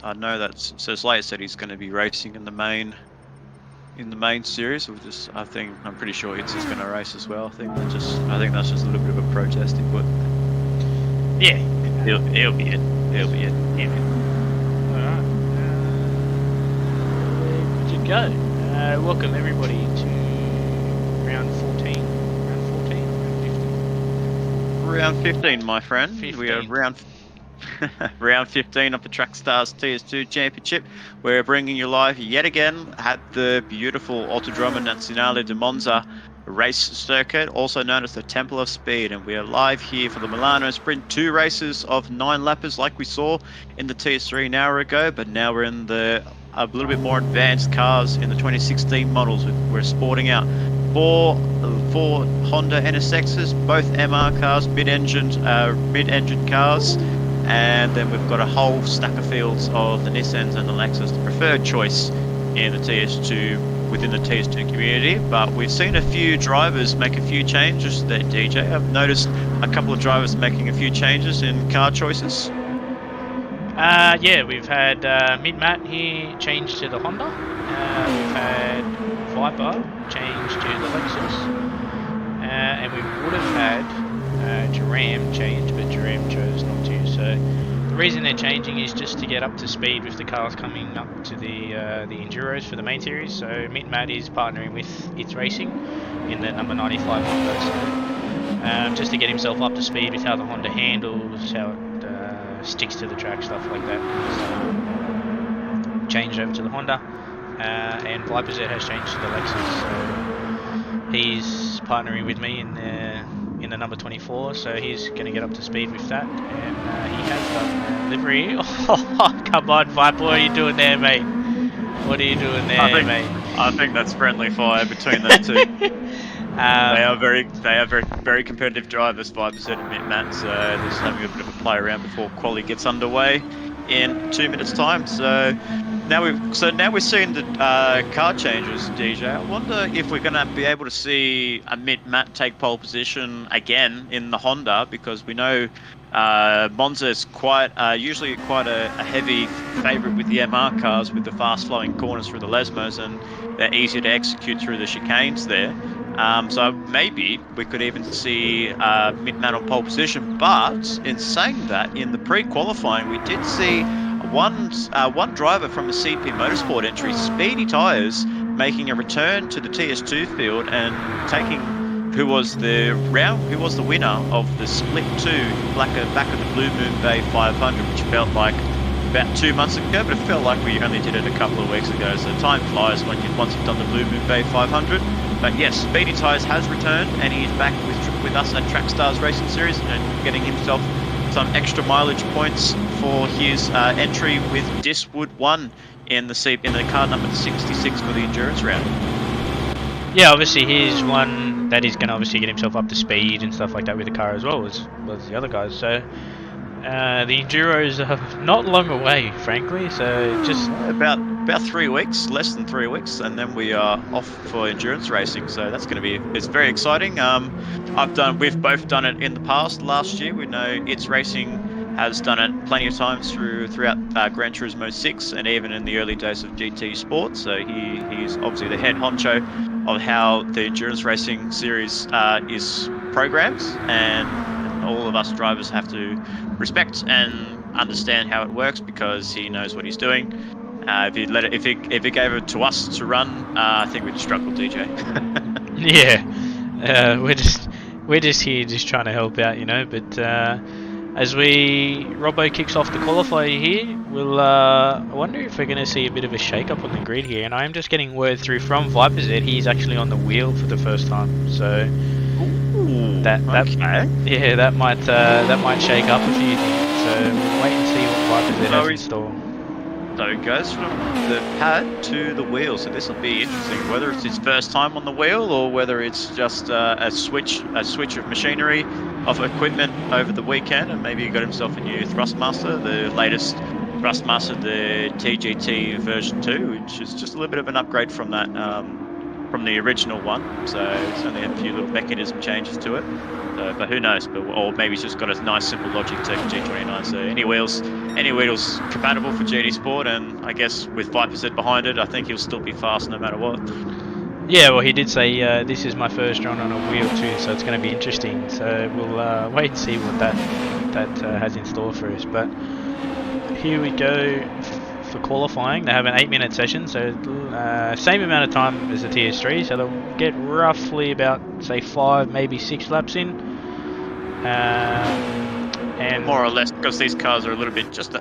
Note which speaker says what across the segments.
Speaker 1: I know that Slate said he's going to be racing in the main series. I'm pretty sure it's just going to race as well. I think that's just a little bit of a protest input.
Speaker 2: Yeah,
Speaker 1: he'll be it. He'll be it. Yeah.
Speaker 2: Alright. Good to go. Welcome everybody to round 14. Round 14?
Speaker 1: Round 15, my friend.
Speaker 2: 15.
Speaker 1: We are round 15 of the Trackstars TS2 Championship. We're bringing you live yet again at the beautiful Autodromo Nazionale di Monza race circuit, also known as the Temple of Speed, and we are live here for the Milano Sprint 2 races of 9-lappers like we saw in the TS3 an hour ago, but now we're in a little bit more advanced cars in the 2016 models. We're sporting out four Honda NSXs, both MR cars, mid-engine cars, and then we've got a whole stack of fields of the Nissans and the Lexus, the preferred choice in the TS2 within the TS2 community. But we've seen a few drivers make a few changes there, DJ. I've noticed a couple of drivers making a few changes in car choices.
Speaker 2: Yeah, we've had Mid-Matt here change to the Honda. We've had Viper change to the Lexus. And we would have had Duram change, but Duram chose not to. So the reason they're changing is just to get up to speed with the cars coming up to the Enduros for the main series. So Mid-Matt is partnering with It's Racing in the number 95 Honda. So, just to get himself up to speed with how the Honda handles, how it sticks to the track, stuff like that. So, changed over to the Honda, and Viper Z has changed to the Lexus. So he's partnering with me in the number 24, so he's going to get up to speed with that, and he has done livery. Oh, come on, Viper, what are you doing there, mate? What are you doing there, mate?
Speaker 1: I think that's friendly fire between the two. They are very competitive drivers, Viper Z and Mid-Matt, so they're just having a bit of a play around before quali gets underway in 2 minutes' time. So now we're seeing the car changes, DJ. I wonder if we're going to be able to see a Mid-Matt take pole position again in the Honda, because we know Monza is usually quite a heavy favourite with the MR cars, with the fast-flowing corners through the Lesmos, and they're easier to execute through the chicanes there. So maybe we could even see Mid-Matt on pole position. But in saying that, in the pre-qualifying, we did see one driver from the CP Motorsport entry, Speedy Tyres, making a return to the TS2 field and who was the winner of the Split 2 back of the Blue Moon Bay 500, which felt like about 2 months ago, but it felt like we only did it a couple of weeks ago. So time flies once you've done the Blue Moon Bay 500. But yes, Speedy Tyres has returned, and he's back with us at Trackstars Racing Series and getting himself some extra mileage points for his entry with Diswood 1 in the car number 66 for the endurance round.
Speaker 2: Yeah, obviously he's one that is going to obviously get himself up to speed and stuff like that with the car as well as the other guys. So the Enduros are not long away, frankly. So just
Speaker 1: about 3 weeks, less than 3 weeks, and then we are off for endurance racing. So that's going to it's very exciting. We've both done it in the past. Last year, we know It's Racing has done it plenty of times throughout Gran Turismo 6 and even in the early days of GT Sport. So he's obviously the head honcho of how the endurance racing series is programmed, and all of us drivers have to respect and understand how it works, because he knows what he's doing. If he gave it to us to run, I think we'd struggle, DJ.
Speaker 2: Yeah, we're just here trying to help out, you know. But as Robbo kicks off the qualifier here, I wonder if we're going to see a bit of a shake-up on the grid here. And I am just getting word through from Viper Z, he's actually on the wheel for the first time. So that might shake up a few things. So we'll wait and see what Viper Z has in store.
Speaker 1: So it goes from the pad to the wheel. So this will be interesting, whether it's his first time on the wheel or whether it's just a switch of machinery, of equipment over the weekend, and maybe he got himself a new Thrustmaster, the latest Thrustmaster, the TGT version 2, which is just a little bit of an upgrade from that from the original one, so it's only a few little mechanism changes to it. But who knows? Or maybe he's just got a nice simple logic to G29. So any wheels compatible for GT Sport, and I guess with 5% behind it, I think he'll still be fast no matter what.
Speaker 2: Yeah, well, he did say this is my first run on a wheel too, so it's going to be interesting. So we'll wait and see what that has in store for us. But here we go for qualifying. They have an 8-minute session, so same amount of time as the TS3. So they'll get roughly about, say, 5, maybe 6 laps in. And
Speaker 1: more or less, because these cars are a little bit faster,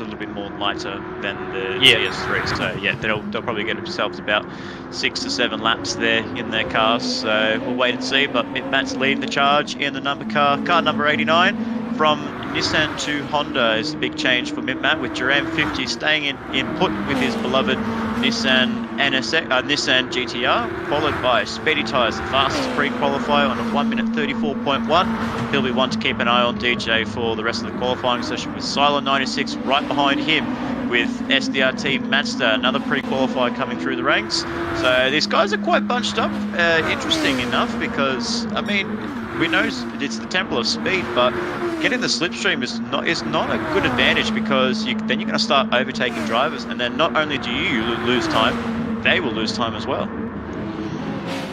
Speaker 1: a little bit more lighter than the TS3. So yeah, they'll probably get themselves about 6 to 7 laps there in their cars. So we'll wait and see. But Matt's leading the charge in the car number 89. From Nissan to Honda is the big change for Matt, with Duran 50 staying in put with his beloved Nissan Nissan GTR, followed by Speedy Tyres, the fastest pre-qualifier on a 1:34.1. He'll be one to keep an eye on DJ for the rest of the qualifying session, with Silo 96 right behind him, with SDRT Mazda, another pre-qualifier coming through the ranks. So these guys are quite bunched up. Interesting enough, because I mean, we know it's the temple of speed, but getting the slipstream is not a good advantage, because then you're going to start overtaking drivers, and then not only do you lose time, they will lose time as well.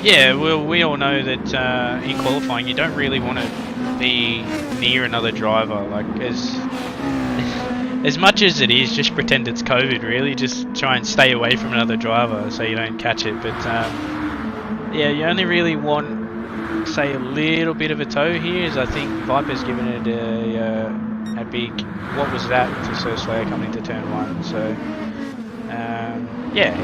Speaker 2: Yeah, well, we all know that in qualifying you don't really want to be near another driver. Like, as much as it is, just pretend it's COVID. Really, just try and stay away from another driver so you don't catch it. But yeah, you only really want, say, a little bit of a tow here, as I think Viper's given it a big, what was that, to Sir Slayer coming into turn 1. So yeah,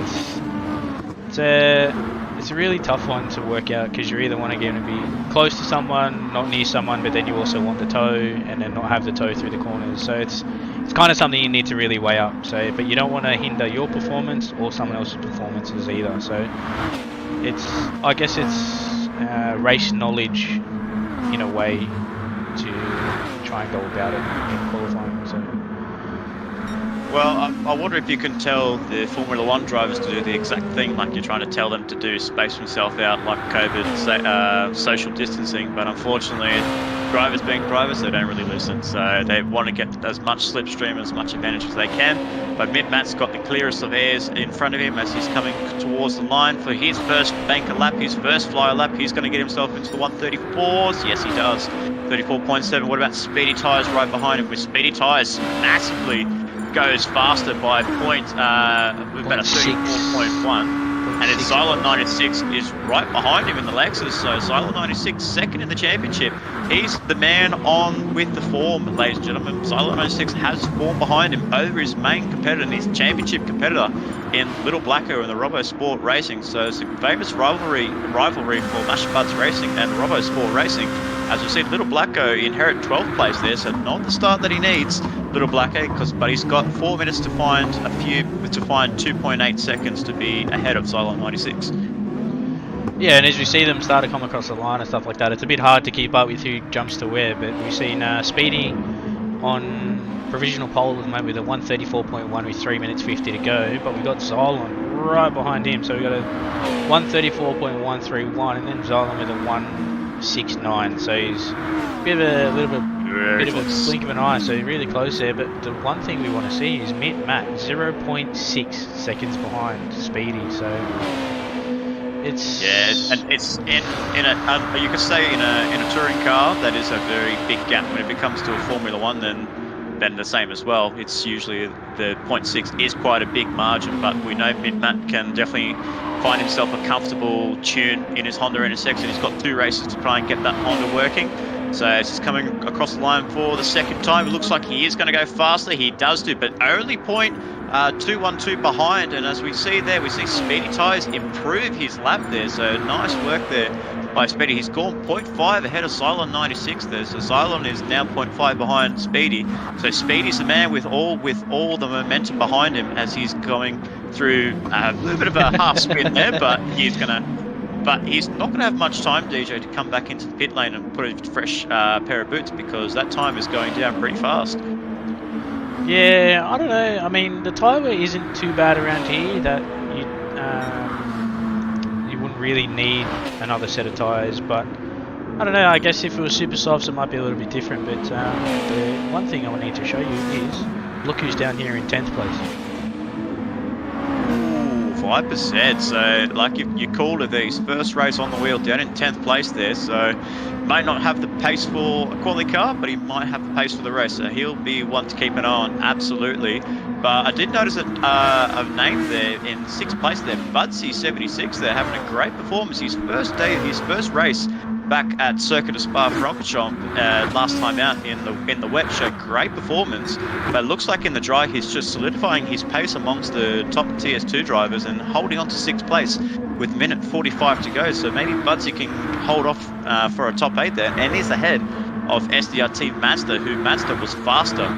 Speaker 2: it's a really tough one to work out, because you either want to get to be close to someone, not near someone, but then you also want the tow, and then not have the tow through the corners. So it's kind of something you need to really weigh up. So, but you don't want to hinder your performance or someone else's performances either. So I guess it's race knowledge in a way to try and go about it in qualifying. So.
Speaker 1: Well, I wonder if you can tell the Formula 1 drivers to do the exact thing like you're trying to tell them to do, space themselves out like COVID, social distancing, but unfortunately, drivers being drivers, they don't really listen, so they want to get as much slipstream, as much advantage as they can. But Matt's got the clearest of airs in front of him as he's coming towards the line for his first banker lap, his first flyer lap. He's going to get himself into the 134s. Yes, he does. 34.7. What about Speedy Tyres right behind him? With Speedy Tyres massively goes faster by about a 34.1. And it's Silent 96 is right behind him in the Lexus. So Silent 96 second in the championship. He's the man on with the form, ladies and gentlemen. Silent 96 has form behind him over his main competitor, his championship competitor in Little Blacko in the Robo Sport Racing. So it's a famous rivalry for Mash Buds Racing and Robo Sport Racing. As we see, Little Blacko inherit 12th place there, so not the start that he needs, Little Blacko, but he's got 4 minutes to find 2.8 seconds to be ahead of Silent 96.
Speaker 2: Yeah, and as we see them start to come across the line and stuff like that, it's a bit hard to keep up with who jumps to where, but we've seen Speedy on provisional pole at the moment with a 134.1 with 3 minutes 50 to go, but we've got Xylon right behind him, so we've got a 134.131 and then Xylon with a 169, so he's a bit of a blink of an eye, so really close there. But the one thing we want to see is Matt 0.6 seconds behind Speedy, so it's
Speaker 1: and it's in a you could say in a touring car that is a very big gap. When it comes to a Formula 1, then the same as well. It's usually the 0.6 is quite a big margin, but we know Matt can definitely find himself a comfortable tune in his Honda NSX, and he's got 2 races to try and get that Honda working. So as he's coming across the line for the second time, it looks like he is going to go faster. He does do, but only 0.212 behind. And as we see there, we see Speedy Tyres improve his lap there. So nice work there by Speedy. He's gone 0.5 ahead of Cylon 96 there. So Cylon is now 0.5 behind Speedy. So Speedy's the man with all the momentum behind him as he's going through a little bit of a half spin there, but he's not going to have much time, DJ, to come back into the pit lane and put a fresh pair of boots, because that time is going down pretty fast.
Speaker 2: Yeah, I don't know. I mean, the tyre wear isn't too bad around here. That really need another set of tyres, but I don't know, I guess if it was super softs it might be a little bit different, but the one thing I need to show you is, look who's down here in 10th place.
Speaker 1: 5%, so like you called it, his first race on the wheel down in 10th place there, so might not have the pace for a quali car, but he might have the pace for the race, so he'll be one to keep an eye on, absolutely. But I did notice a name there in 6th place there, Budsy76 there, having a great performance. His first race back at Circuit de Spa-Francorchamps last time out in the wet showed great performance, but it looks like in the dry he's just solidifying his pace amongst the top TS2 drivers and holding on to 6th place with minute 45 to go, so maybe Budsy can hold off for a top 8 there, and is ahead of SDRT Mazda, who Mazda was faster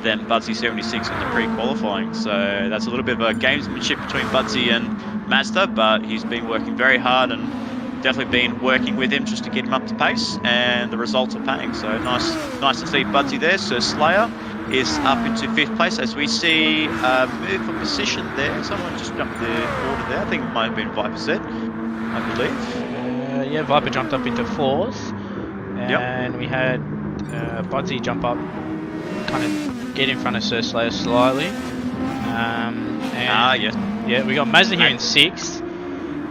Speaker 1: than Budsy76 in the pre-qualifying, so that's a little bit of a gamesmanship between Budsy and Mazda, but he's been working very hard and definitely been working with him just to get him up to pace, and the results are paying. So nice to see Budsy there. So Slayer is up into 5th place as we see move for position there. Someone just jumped the order there. I think it might have been Viper Z, I believe.
Speaker 2: Yeah, Viper jumped up into 4th, and we had Budsy jump up, kind of get in front of Sir Slayer slightly.
Speaker 1: Yes.
Speaker 2: Yeah, we got Mazda here in 6th.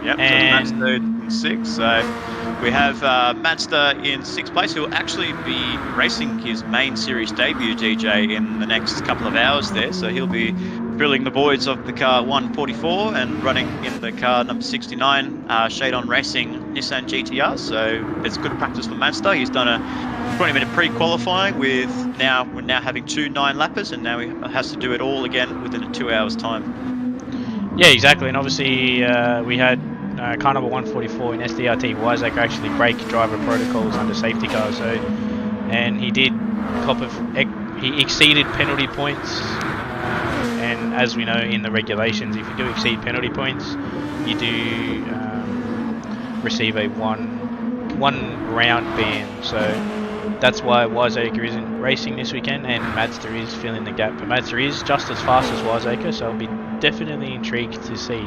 Speaker 1: Yep,
Speaker 2: and
Speaker 1: so Mazda in 6th. So we have Mazda in 6th place, who will actually be racing his main series debut, DJ, in the next couple of hours there. So he'll be filling the voids of the car 144 and running in the car number 69, Shade-On Racing Nissan GTR. So it's good practice for Mazda. He's done a 20-minute pre-qualifying with we're now having 2 9-lappers, and now he has to do it all again within 2 hours time.
Speaker 2: Yeah, exactly, and obviously we had car number 144 in SDRT Wiseacre actually break driver protocols under safety car, so, and he did he exceeded penalty points, and as we know in the regulations, if you do exceed penalty points, you do receive a one round ban. So that's why Wiseacre isn't racing this weekend, and Mazda is filling the gap. But Mazda is just as fast as Wiseacre, so I'll be definitely intrigued to see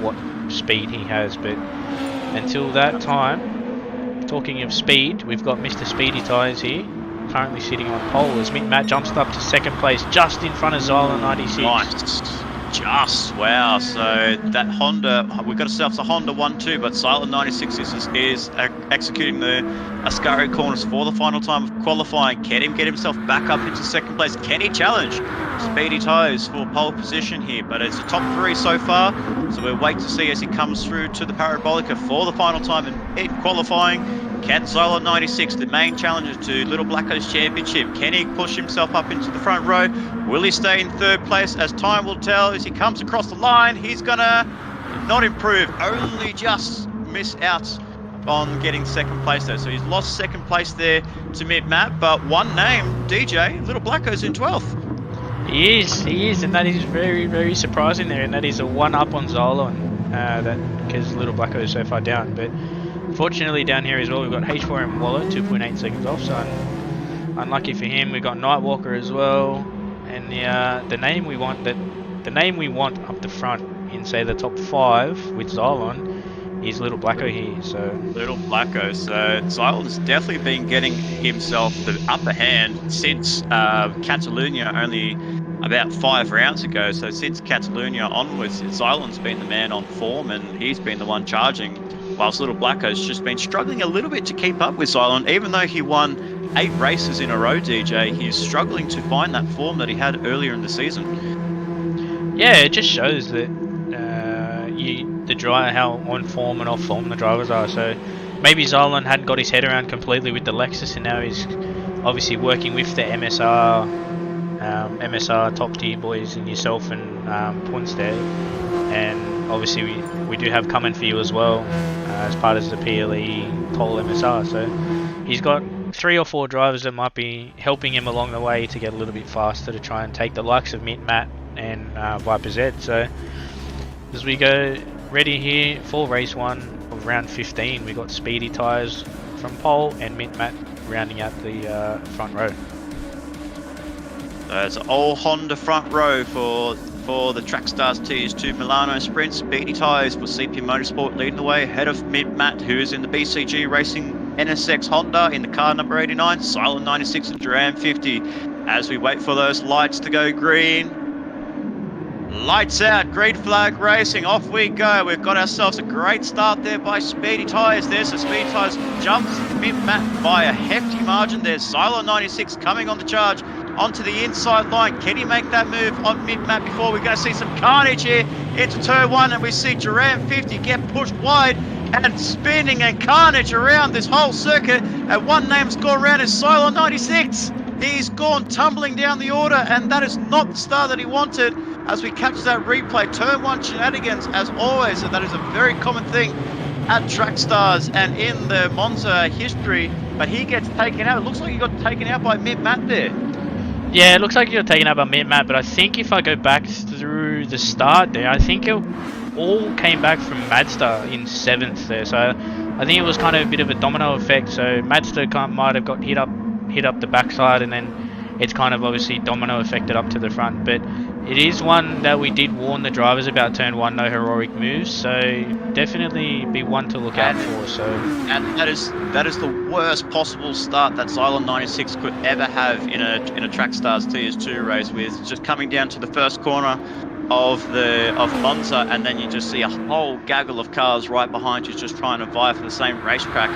Speaker 2: what speed he has. But until that time, talking of speed, we've got Mr. Speedy Tyres here, currently sitting on pole as Matt jumps up to 2nd place, just in front of Zyla 96.
Speaker 1: Nice. Just, wow. So that Honda, we've got ourselves a Honda 1-2, but Zyla 96 is executing the Ascari corners for the final time of qualifying. Can him get himself back up into 2nd place? Can he challenge Speedy Tyres for pole position here? But it's a top 3 so far, so we'll wait to see as he comes through to the Parabolica for the final time in qualifying. Can Zyla 96, the main challenger to Little Blacko's championship, can he push himself up into the front row? Will he stay in 3rd place? As time will tell, as he comes across the line, he's gonna not improve, only just miss out on getting 2nd place there. So he's lost 2nd place there to Matt, but one name, DJ, Little Blacko's in 12th.
Speaker 2: He is, and that is very, very surprising there, and that is a 1 up on Zyla, because Little Blacko is so far down. But fortunately down here as well, we've got H4M Wallet, 2.8 seconds off, so unlucky for him. We've got Nightwalker as well, and the name we want up the front in, say, the top 5 with Xylon is Little Blacko here. So
Speaker 1: Little Blacko. So Xylon's definitely been getting himself the upper hand since Catalunya only about 5 rounds ago. So since Catalunya onwards, Xylon's been the man on form, and he's been the one charging, whilst Little Blacko's just been struggling a little bit to keep up with Xylon. Even though he won 8 races in a row, DJ, he's struggling to find that form that he had earlier in the season.
Speaker 2: Yeah, it just shows that how on form and off form the drivers are. So maybe Xylon hadn't got his head around completely with the Lexus, and now he's obviously working with the MSR top tier boys and yourself and Punstead, and obviously we do have coming for you as well as part of the PLE Pole MSR. So he's got 3 or 4 drivers that might be helping him along the way to get a little bit faster to try and take the likes of Matt and Viper Z. So as we go ready here for race 1 of round 15, we got Speedy Tyres from pole and Matt rounding out the front row.
Speaker 1: So it's an all Honda front row for for the Trackstars TS2 Milano Sprint. Speedy Tyres for CP Motorsport leading the way ahead of Matt, who is in the BCG Racing NSX Honda in the car number 89, Silent 96 and Duran 50. As we wait for those lights to go green. Lights out, green flag racing, off we go. We've got ourselves a great start there by Speedy Tyres there. So Speedy Tyres jumps Matt by a hefty margin. There's Silo 96 coming on the charge onto the inside line. Can he make that move on Matt before we're going to see some carnage here into turn 1, and we see Duran 50 get pushed wide and spinning and carnage around this whole circuit. And one name's gone around is Silo 96. He's gone tumbling down the order, and that is not the start that he wanted. As we catch that replay, turn 1 shenanigans as always, and that is a very common thing at Trackstars and in the Monza history. But he gets taken out. It looks like he got taken out by Matt there.
Speaker 2: Yeah, it looks like he got taken out by Matt, but I think if I go back through the start there, I think it all came back from Madster in 7th there. So I think it was kind of a bit of a domino effect. So Madster might have got hit up the backside, and then it's kind of obviously domino affected up to the front. But it is one that we did warn the drivers about turn 1, no heroic moves, so definitely be one to look out for. So,
Speaker 1: and that is the worst possible start that Xylon 96 could ever have in a Trackstars TS2 race, with just coming down to the first corner of Monza, and then you just see a whole gaggle of cars right behind you just trying to vie for the same racetrack.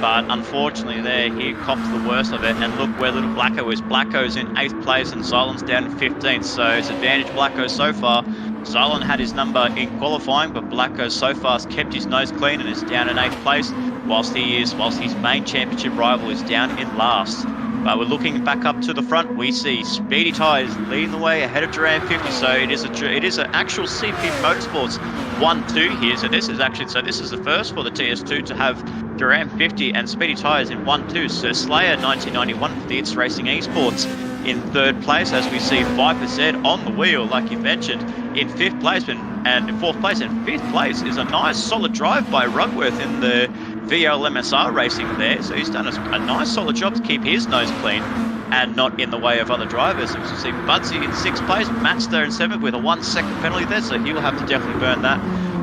Speaker 1: But unfortunately there, he cops the worst of it, and look where little Blacko is. Blacko's in 8th place and Xylon's down in 15th, so it's advantage Blacko so far. Xylon had his number in qualifying, but Blacko so far has kept his nose clean and is down in 8th place, whilst his main championship rival is down in last. But we're looking back up to the front. We see Speedy Tyres leading the way ahead of Duran 50. So it is an actual CP Motorsports 1-2 here. So this is the first for the TS2 to have Duran 50 and Speedy Tyres in 1-2. So Slayer 1991 for the It's Racing Esports in 3rd place, as we see 5% on the wheel, like you mentioned, in 5th place and in 4th place. And 5th place is a nice solid drive by Rugworth in the VL MSR racing there, so he's done a nice solid job to keep his nose clean and not in the way of other drivers. As you see, Budsy in 6th place, Matster in 7th with a 1-second penalty there, so he'll have to definitely burn that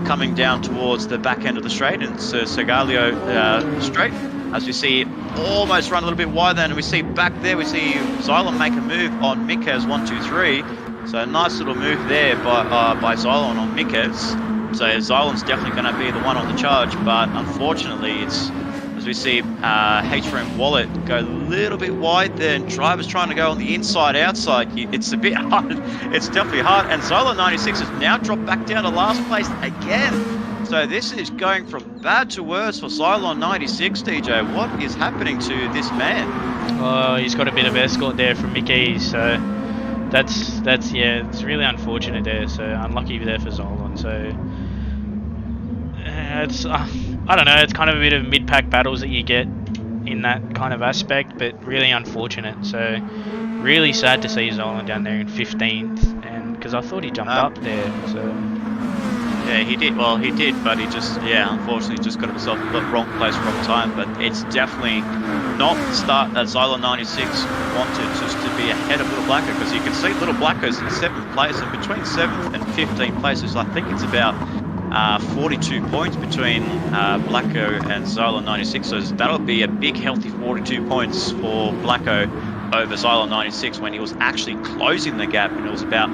Speaker 1: coming down towards the back end of the straight, and Sergalio straight. As we see almost run a little bit wider, and we see back there, we see Xylon make a move on Mikez 1-2-3. So a nice little move there by Xylon on Mikez. So Xylon's definitely going to be the one on the charge, but unfortunately it's, as we see H-Frame Wallet go a little bit wide there, and drivers trying to go on the inside-outside. It's a bit hard. It's definitely hard, and Xylon 96 has now dropped back down to last place again. So this is going from bad to worse for Xylon 96, DJ. What is happening to this man?
Speaker 2: Oh, he's got a bit of escort there from Mickey, so that's yeah, it's really unfortunate there. So unlucky there for Xylon. So it's I don't know, it's kind of a bit of mid-pack battles that you get in that kind of aspect, but really unfortunate. So really sad to see Xylon down there in 15th, and because I thought he jumped up there. So
Speaker 1: yeah, he did. Well, he did, but he just, unfortunately just got himself in the wrong place, wrong time. But it's definitely not the start that Xylon 96 wanted, just to be ahead of Little Blacko, because you can see Little Blacko's in 7th place, and between 7th and 15th places, I think it's about 42 points between Blacko and Xylon 96. So that'll be a big, healthy 42 points for Blacko over Xylon 96, when he was actually closing the gap, and it was about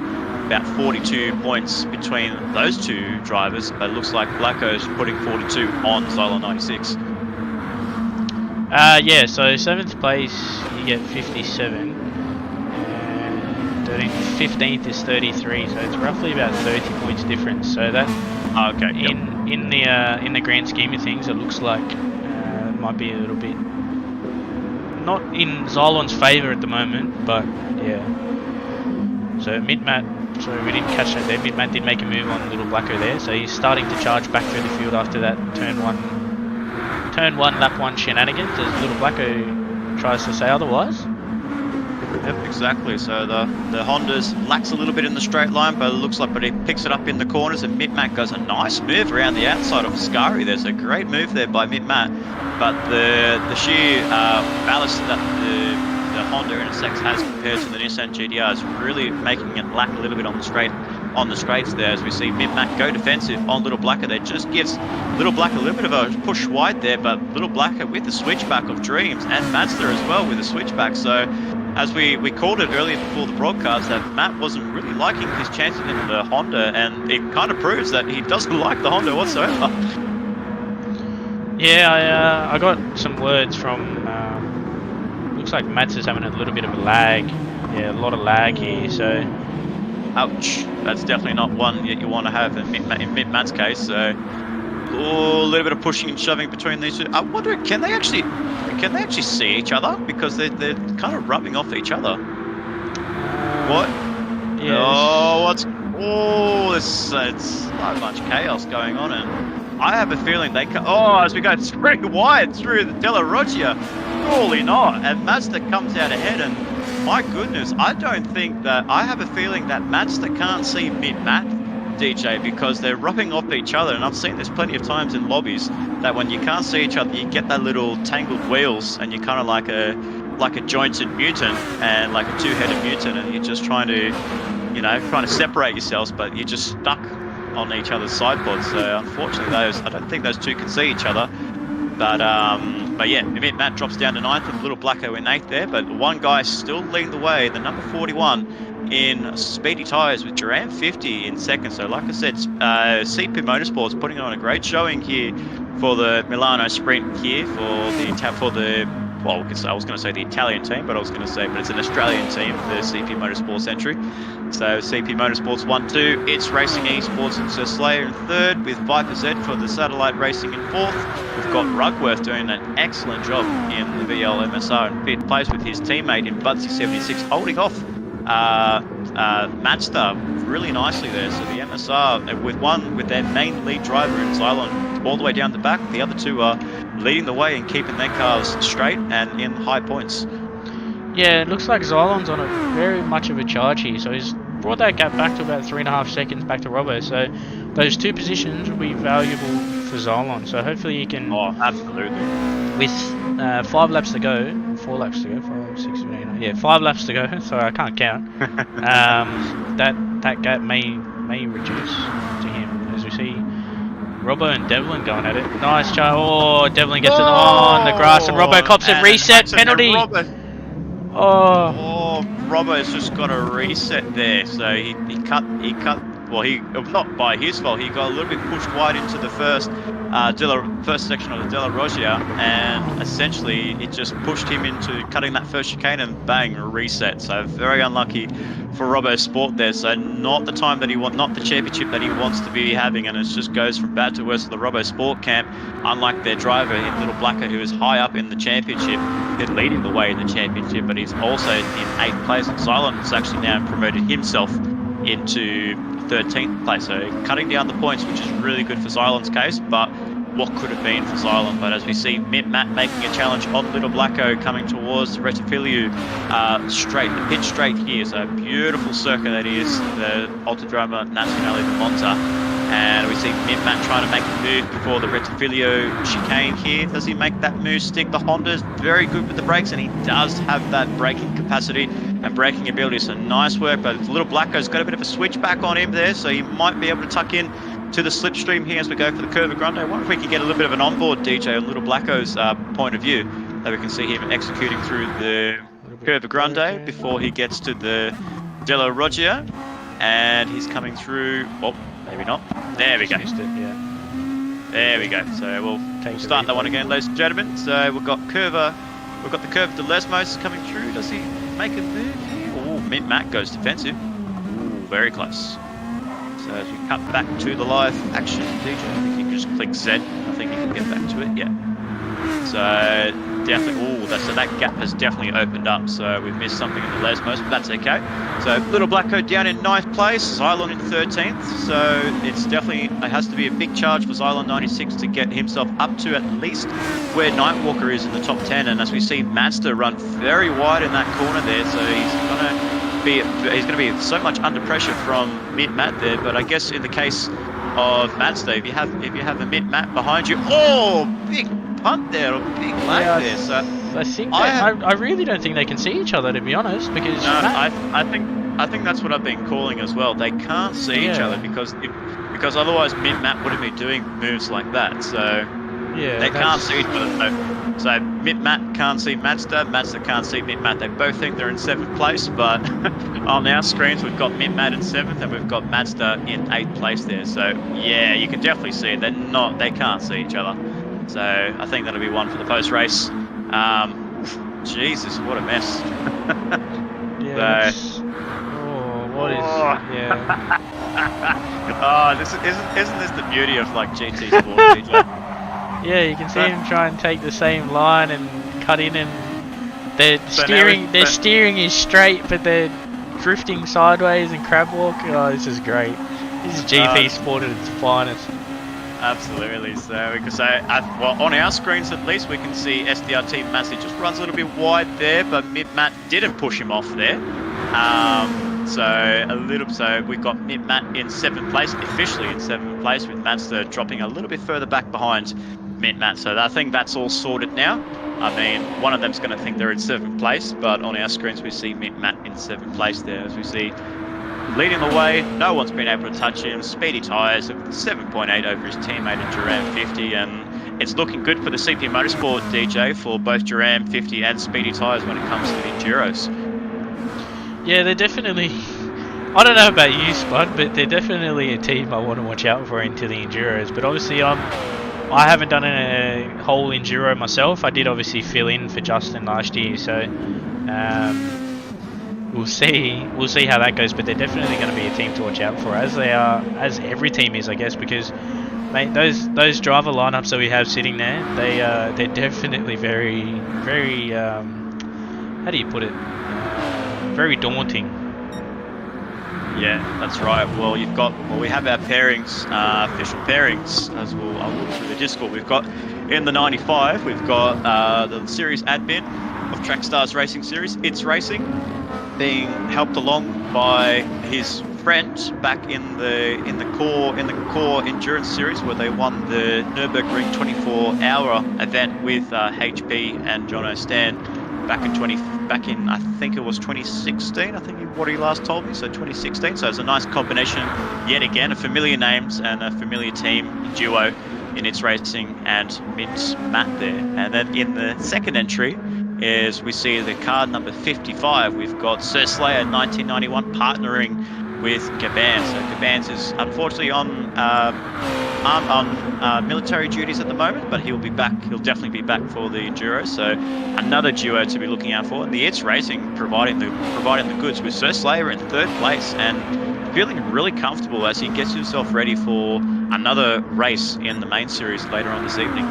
Speaker 1: 42 points between those two drivers. But it looks like Blacko's putting 42 on Xylon 96.
Speaker 2: Yeah, so 7th place you get 57, and 15th is 33, so it's roughly about 30 points difference. So that in the grand scheme of things, it looks like it might be a little bit not in Xylon's favour at the moment, but yeah. So Mid-Mat, sorry we didn't catch that there, Mid-Mat did make a move on Little Blacko there, so he's starting to charge back through the field after that turn one lap 1 shenanigans, as Little Blacko tries to say otherwise.
Speaker 1: Yep, exactly. So the Hondas lacks a little bit in the straight line, but it looks like he picks it up in the corners, and Mid-Mat goes a nice move around the outside of Ascari. There's a great move there by Mid-Mat, but the sheer ballast that the Honda NSX has compared to the Nissan GTR is really making it lack a little bit on the straight. on the straights there, as we see Matt go defensive on Little Blacker. That just gives Little Blacker a little bit of a push wide there, but Little Blacker with the switchback of Dreams and Mazda as well with the switchback. So as we called it earlier before the broadcast, that Matt wasn't really liking his chances in the Honda, and it kind of proves that he doesn't like the Honda whatsoever.
Speaker 2: Yeah, I got some words from. Looks like Matt's is having a little bit of a lag. Yeah, a lot of lag here. So,
Speaker 1: ouch! That's definitely not one that you want to have in Matt's case. So, a little bit of pushing and shoving between these two. I wonder, can they actually see each other, because they're kind of rubbing off each other. What?
Speaker 2: Yeah.
Speaker 1: There's so much chaos going on, and I have a feeling they as we go straight wide through the Della Roggia, surely not, and Mazda comes out ahead, and my goodness, I have a feeling that Mazda can't see Matt, DJ, because they're rubbing off each other, and I've seen this plenty of times in lobbies, that when you can't see each other, you get that little tangled wheels, and you're kind of like a jointed mutant, and like a two-headed mutant, and you're just trying to separate yourselves, but you're just stuck on each other's side pods. So unfortunately, I don't think those two can see each other. But yeah, Matt drops down to 9th with Little Blacko in 8th there, but one guy still leading the way, the number 41 in speedy tyres with Duran 50 in 2nd. So like I said, CP Motorsports putting on a great showing here for the Milano Sprint here I was going to say the Italian team, but it's an Australian team, the CP Motorsports entry. So CP Motorsports 1-2, it's Racing Esports and Sir Slayer in 3rd, with Viper Z for the Satellite Racing in 4th. We've got Rugworth doing an excellent job in the VL MSR in 5th place with his teammate in Budsy 76, holding off Mazda really nicely there. So the MSR with their main lead driver in Xylon all the way down the back. The other two are leading the way and keeping their cars straight and in high points.
Speaker 2: Yeah, it looks like Xylon's on a very much of a charge here, so he's brought that gap back to about 3.5 seconds back to Robbo. So those two positions will be valuable for Xylon. So hopefully he can.
Speaker 1: Oh, absolutely.
Speaker 2: With 5 laps to go, 4 laps to go, 5, 6, 7, 8, 9. Yeah, 5 laps to go. Sorry, I can't count. That gap may reduce to him, as we see Robbo and Devlin going at it. Nice charge. Oh, Devlin gets it on the grass, and Robbo cops a reset penalty.
Speaker 1: Robbo's just got a reset there. So he cut. Well, not by his fault. He got a little bit pushed wide into the first section of the Della Roggia, and essentially it just pushed him into cutting that first chicane, and bang, a reset. So very unlucky for Robbo Sport there. So not the time that not the championship that he wants to be having, and it just goes from bad to worse for the Robbo Sport camp. Unlike their driver in Little Blacker, who is high up in the championship, he's leading the way in the championship, but he's also in 8th place. And Xylon has actually now promoted himself into 13th place, so cutting down the points, which is really good for Xylon's case, but what could have been for Xylon. But as we see Matt making a challenge on Little Blacko, coming towards Retifiliu straight, the pitch straight here. So beautiful circuit that is the Autodromo Nazionale di Monza, and we see Matt trying to make a move before the Retifilio chicane here. Does he make that move stick? The Honda's very good with the brakes, and he does have that braking capacity and braking ability, so nice work. But Little Blacko's got a bit of a switch back on him there, so he might be able to tuck in to the slipstream here as we go for the Curva Grande. I wonder if we can get a little bit of an onboard DJ on Little Blacko's point of view, that we can see him executing through the Curva Grande before he gets to the Della Roggia, and he's coming through. Well, maybe not. There we go. There we go. So we'll start that one again, ladies and gentlemen. So we've got the Curva de Lesmos coming through. Does he make a move here? Oh, Matt goes defensive. Ooh, very close. So as we cut back to the live action, DJ, I think you can just click Z. I think you can get back to it. Yeah. So definitely. So that gap has definitely opened up. So we've missed something in the Lesmos, but that's okay. So Little Blacko down in 9th place, Xylon in 13th. So it has to be a big charge for Xylon 96 to get himself up to at least where Nightwalker is in the top 10. And as we see Mazda run very wide in that corner there, so he's going to be so much under pressure from Matt there. But I guess in the case of Mazda, if you have a Matt behind you, big punt there, or big lag there. So
Speaker 2: I really don't think they can see each other, to be honest, because
Speaker 1: I think I think that's what I've been calling as well. They can't see each other because otherwise Matt wouldn't be doing moves like that. So they can't see each other. So Matt can't see Mazda can't see Matt. They both think they're in 7th place, but on our screens we've got Matt in 7th and we've got Mazda in 8th place there. So yeah, you can definitely see it. They can't see each other. So I think that'll be one for the post race. Jesus, what a mess.
Speaker 2: Yeah.
Speaker 1: So,
Speaker 2: Yeah.
Speaker 1: Oh, isn't this the beauty of like GT Sport, DJ?
Speaker 2: Yeah, you can see him try and take the same line and cut in, and they're steering is straight, but they're drifting sideways and crab walk. Oh, this is great. This is GT Sport at its finest.
Speaker 1: Absolutely. So we can say, well, on our screens at least, we can see SDRT Massey just runs a little bit wide there, but Matt didn't push him off there. So we've got Matt in 7th place, officially in 7th place, with Mazda dropping a little bit further back behind Matt. So I think that's all sorted now. I mean, one of them's going to think they're in 7th place, but on our screens we see Matt in 7th place there, as we see leading the way. No one's been able to touch him. Speedy tyres of 7.8 over his teammate in Duran 50, and it's looking good for the CP Motorsport, DJ, for both Duran 50 and Speedy tyres when it comes to the Enduros.
Speaker 2: Yeah, they're definitely... I don't know about you, Spud, but they're definitely a team I want to watch out for into the Enduros. But obviously I haven't done a whole Enduro myself. I did obviously fill in for Justin last year, so we'll see how that goes. But they're definitely going to be a team to watch out for, as they are, as every team is, I guess, because mate, those driver lineups that we have sitting there, they're definitely very how do you put it? Very daunting.
Speaker 1: Yeah, that's right. Well, we have our pairings, official pairings, as I'll look through the Discord. We've got in the 95, we've got the series admin of Trackstars Racing Series, It's Racing, being helped along by his friend back in the core endurance series, where they won the Nürburgring 24-hour event with HP and John O'Stan back in I think it was 2016. I think what he last told me. So 2016. So it's a nice combination yet again of familiar names and a familiar team duo in It's Racing and Matt there. And then in the second entry is we see the card number 55. We've got Sir Slayer 1991 partnering with Gabans. So Gabans is unfortunately on military duties at the moment, but he'll be back. He'll definitely be back for the Enduro. So another duo to be looking out for. And the It's Racing providing the goods with Sir Slayer in 3rd place and feeling really comfortable as he gets himself ready for another race in the main series later on this evening.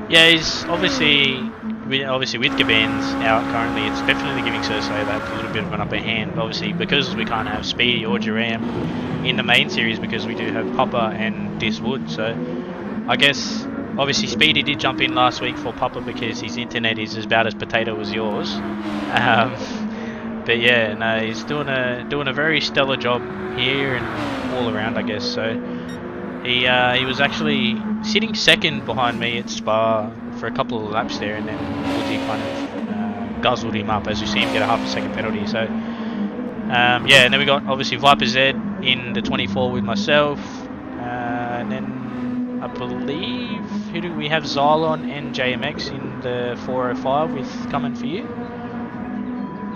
Speaker 2: Yeah, he's obviously with Gabans out currently, it's definitely giving Sir Slayer that a little bit of an upper hand. Obviously, because we can't have Speedy or Duran in the main series, because we do have Papa and Diswood. So I guess obviously Speedy did jump in last week for Papa because his internet is about as potato as yours. But yeah, no, he's doing a very stellar job here and all around, I guess. So he was actually sitting second behind me at Spa for a couple of laps there, and then Woody kind of guzzled him up, as you see him get a half a second penalty. So yeah, and then we got obviously Viper Z in the 24 with myself, and then I believe who do we have? Xylon and JMX in the 405 with coming for you.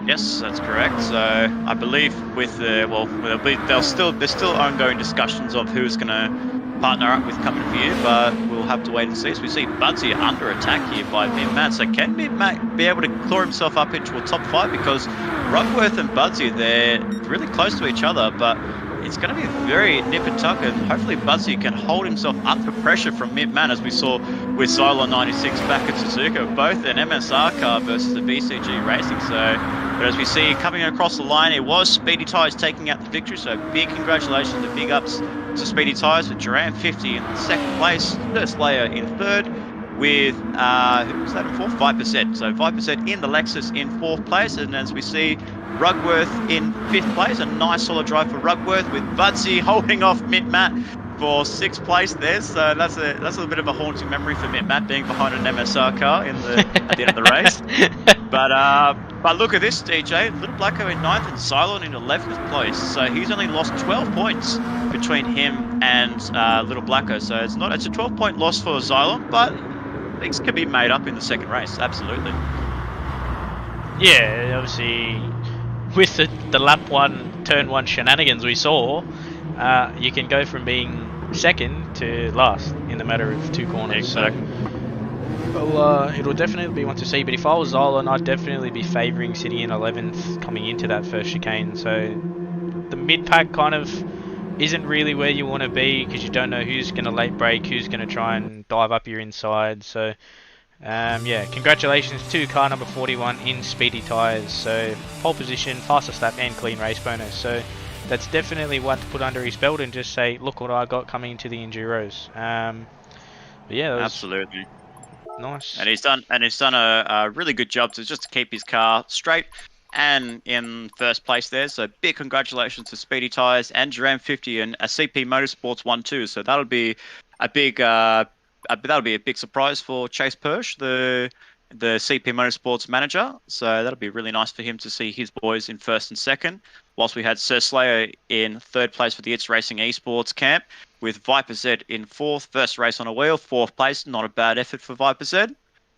Speaker 1: Yes, that's correct. So I believe with there's still ongoing discussions of who's going to partner up with coming for you, but we'll have to wait and see. As we see Budsy under attack here by Matt. So can Matt be able to claw himself up into a top 5? Because Rugworth and Budsy, they're really close to each other, but it's going to be very nip and tuck, and hopefully Budsy can hold himself under pressure from Matt, as we saw with Xylon 96 back at Suzuka, both an MSR car versus the BCG Racing. So, but as we see coming across the line, it was Speedy Tyres taking out the victory. So big congratulations and big ups to Speedy Tyres with Duran 50 in 2nd place, Sir Slayer in 3rd, with who was that in 4th? 5%. So 5% in the Lexus in 4th place, and as we see Rugworth in 5th place, a nice solid drive for Rugworth, with Budsy holding off Matt for 6th place there. So that's a little bit of a haunting memory for Matt being behind an MSR car at the end of the race. But But look at this, DJ. Little Blacko in 9th and Xylon in 11th place. So he's only lost 12 points between him and Little Blacko. So it's a 12-point loss for Xylon, but things can be made up in the second race. Absolutely.
Speaker 2: Yeah, obviously, with the lap one, turn one shenanigans we saw, you can go from being second to last in the matter of 2 corners.
Speaker 1: Exactly.
Speaker 2: So, well, it'll definitely be one to see. But if I was Zolan, I'd definitely be favouring City in 11th coming into that first chicane. So the mid pack kind of isn't really where you want to be because you don't know who's going to late break, who's going to try and dive up your inside. So yeah, congratulations to car number 41 in speedy tyres. So pole position, fastest lap, and clean race bonus. So that's definitely one to put under his belt and just say, look what I got coming into the Enduros. But yeah, that was
Speaker 1: Absolutely.
Speaker 2: nice.
Speaker 1: And he's done a really good job to keep his car straight and in first place there. So big congratulations to Speedy Tires and Duran 50 and a CP Motorsports 1-2. So a big that'll be a big surprise for Chase Persh, the CP Motorsports manager. So that'll be really nice for him to see his boys in first and second. Whilst we had Sir Slayer in third place for the It's Racing Esports camp, with Viper Z in fourth, first race on a wheel, fourth place. Not a bad effort for Viper Z. I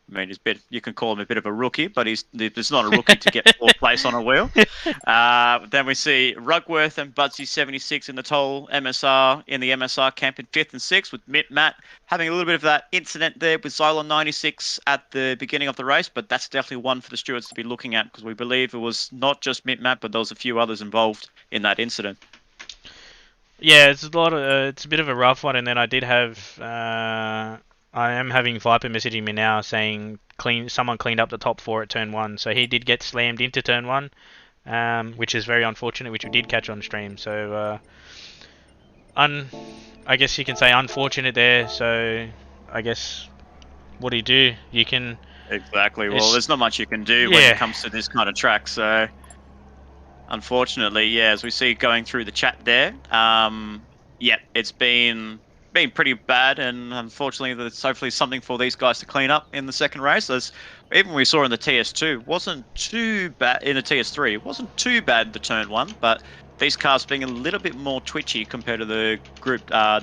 Speaker 1: mean, you can call him a bit of a rookie, but he's not a rookie to get fourth place on a wheel. Then we see Rugworth and Budsy 76 in the toll MSR in the MSR camp in fifth and sixth, with Matt having a little bit of that incident there with Xylon 96 at the beginning of the race, but that's definitely one for the stewards to be looking at because we believe it was not just Matt, but there was a few others involved in that incident.
Speaker 2: Yeah, it's a bit of a rough one, and then I did have. I am having Viper messaging me now saying someone cleaned up the top 4 at turn 1, so he did get slammed into turn 1, which is very unfortunate, which we did catch on stream. So I guess you can say unfortunate there. So I guess what do you do? You can.
Speaker 1: Exactly. Well, there's not much you can do when it
Speaker 2: Yeah.
Speaker 1: comes to this kind of track. So, unfortunately, yeah, as we see going through the chat there, yeah, it's been pretty bad, and unfortunately, there's hopefully something for these guys to clean up in the second race. As even we saw in the TS2, wasn't too bad in the TS3. It wasn't too bad the turn one, but these cars being a little bit more twitchy compared to the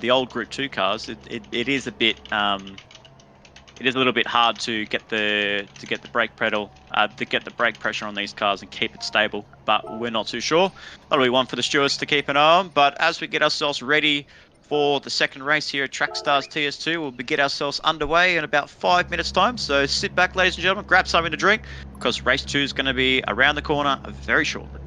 Speaker 1: old Group 2 cars, it is a bit it is a little bit hard to get the brake pedal, to get the brake pressure on these cars and keep it stable. But we're not too sure. That'll be one for the stewards to keep an eye on. But as we get ourselves ready for the second race here at Trackstars TS2, we'll get ourselves underway in about 5 minutes' time. So sit back, ladies and gentlemen, grab something to drink because race 2 is going to be around the corner very shortly.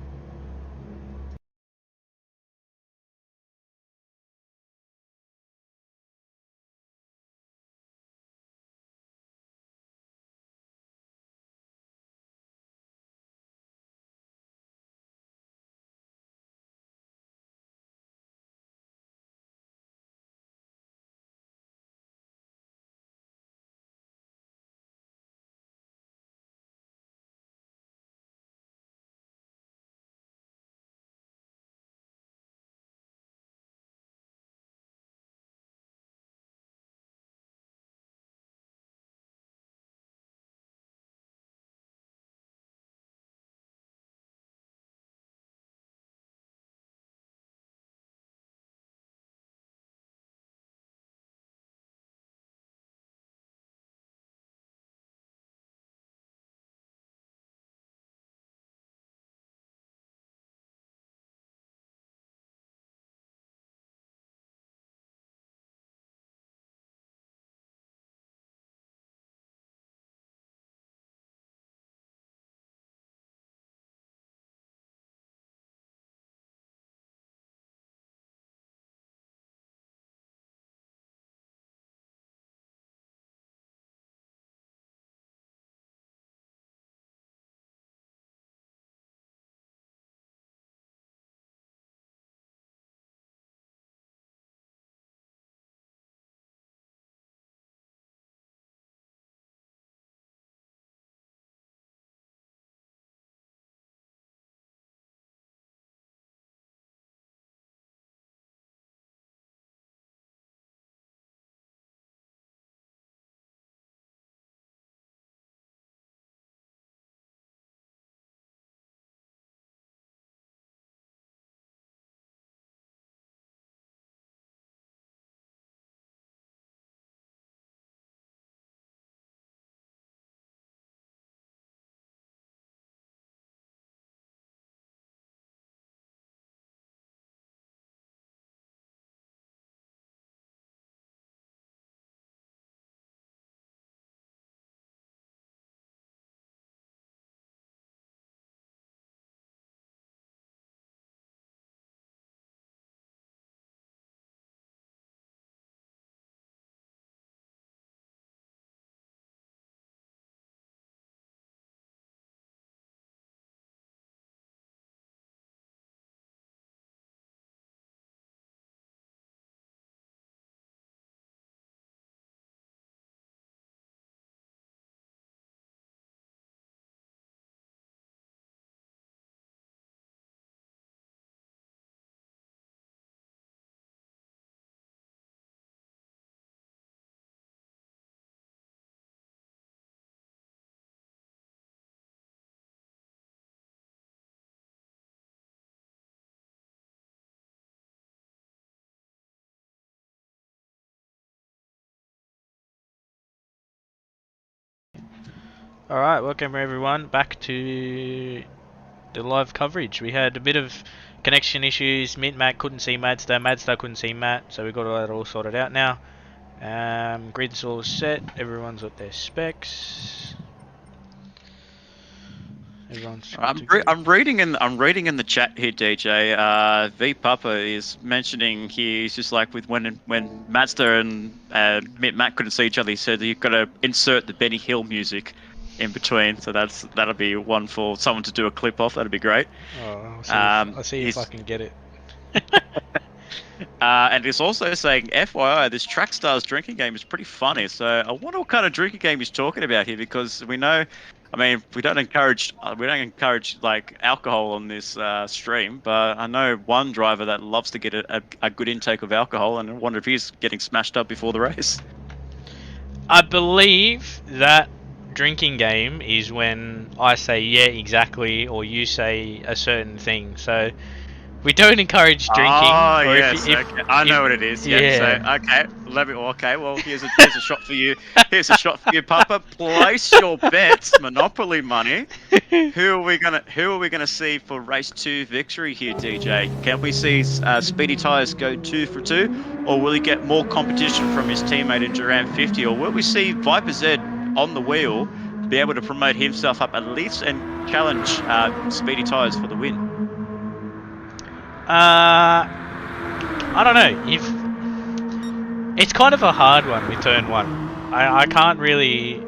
Speaker 2: Alright, welcome everyone back to the live coverage. We had a bit of connection issues. Matt couldn't see Madster, Madster couldn't see Matt, so we got that all sorted out now. Grid's all set, everyone's got their specs. Everyone's
Speaker 1: I'm reading in the chat here, DJ. V Papa is mentioning here. He's just like with when Madster and Matt couldn't see each other. He said you've got to insert the Benny Hill music in between. So that'll be one for someone to do a clip off. That'd be great.
Speaker 2: Oh, I'll see if I can get it.
Speaker 1: And it's also saying, FYI, this Trackstars drinking game is pretty funny. So I wonder what kind of drinking game he's talking about here, because we know. I mean, we don't encourage like alcohol on this stream, but I know one driver that loves to get a good intake of alcohol, and I wonder if he's getting smashed up before the race.
Speaker 2: I believe that drinking game is when I say yeah exactly, or you say a certain thing. So we don't encourage drinking.
Speaker 1: Oh, yes, okay. I know what it is. Yeah. So, okay, okay. Well, here's a shot for you. Here's a shot for you, Papa. Place your bets, Monopoly money. Who are we gonna see for race 2 victory here, DJ? Can we see Speedy Tyres go 2 for 2, or will he get more competition from his teammate in Duran 50, or will we see Viper Z on the wheel be able to promote himself up at least and challenge Speedy Tyres for the win?
Speaker 2: I don't know. It's kind of a hard one with turn 1. I can't really.